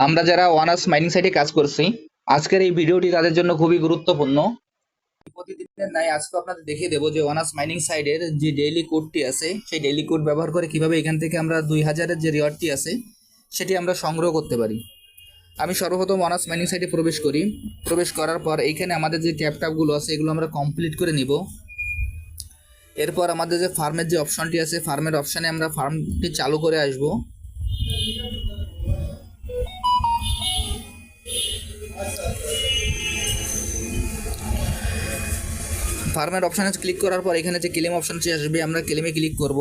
আমরা যারা ওয়ানাস মাইনিং সাইটে কাজ করছি, আজকের এই ভিডিওটি তাদের জন্য খুবই গুরুত্বপূর্ণ। প্রতিদিনের নাই আজকে আপনাদের দেখিয়ে দেবো যে ওয়ানাস মাইনিং সাইটের যে ডেইলি কোডটি আছে, সেই ডেইলি কোড ব্যবহার করে কিভাবে এখান থেকে আমরা 2000-এর যে রিওয়ার্ডটি আছে সেটি আমরা সংগ্রহ করতে পারি। আমি সর্বপ্রথম ওয়ানাস মাইনিং সাইটে প্রবেশ করি। প্রবেশ করার পর এইখানে আমাদের যে ট্যাপগুলো আছে এগুলো আমরা কমপ্লিট করে নিব। এরপর আমাদের যে ফার্মের যে অপশনটি আছে, ফার্মের অপশানে আমরা ফার্মটি চালু করে আসব। ফার্মের অপশানে ক্লিক করার পর এখানে যে ক্লেম অপশানটি আসবে, আমরা ক্লেমে ক্লিক করব।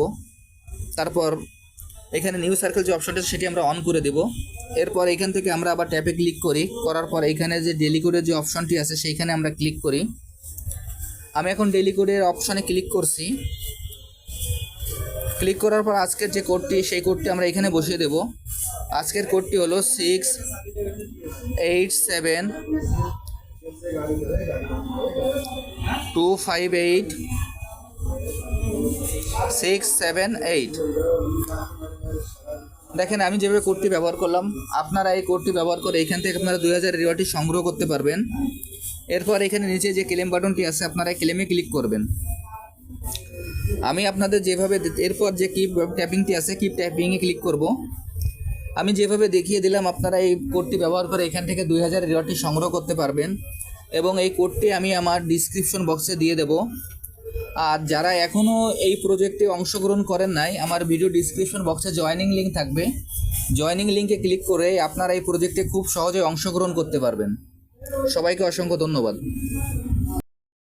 তারপর এখানে নিউ সার্কেল যে অপশানটা সেটি আমরা অন করে দেব। এরপর এখান থেকে আমরা আবার ট্যাপে ক্লিক করি। করার পর এখানে যে ডেইলি কোডের যে অপশানটি আছে সেইখানে আমরা ক্লিক করি। আমি এখন ডেইলি কোডের অপশানে ক্লিক করছি। ক্লিক করার পর আজকের যে কোডটি, সেই কোডটি আমরা এখানে বসিয়ে দেব। আজকের কোডটি হলো 6827258678। দেখেন আমি যেভাবে কোডটি ব্যবহার করলাম, আপনারা এই কোডটি ব্যবহার করে এখান থেকে আপনারা 2000 রিওয়ার্ডটি সংগ্রহ করতে পারবেন। এরপর এখানে নিচে যে ক্লেম বাটনটি আছে আপনারা ক্লেমে ক্লিক করবেন। আমি আপনাদের যেভাবে এরপর যে কিপ ট্যাপিংটি আছে, কিপ ট্যাপিংয়ে ক্লিক করব। আমি যেভাবে দেখিয়ে দিলাম আপনারা এই কোডটি ব্যবহার করে এখান থেকে 2000 রিওয়ার্ডটি সংগ্রহ করতে পারবেন, এবং এই কোডটি আমি আমার ডিসক্রিপশন বক্সে দিয়ে দেব। আর যারা এখনও এই প্রজেক্টে অংশগ্রহণ করেন নাই, আমার ভিডিও ডিসক্রিপশন বক্সে জয়েনিং লিঙ্ক থাকবে। জয়েনিং লিঙ্কে ক্লিক করে আপনারা এই প্রজেক্টে খুব সহজে অংশগ্রহণ করতে পারবেন। সবাইকে অসংখ্য ধন্যবাদ।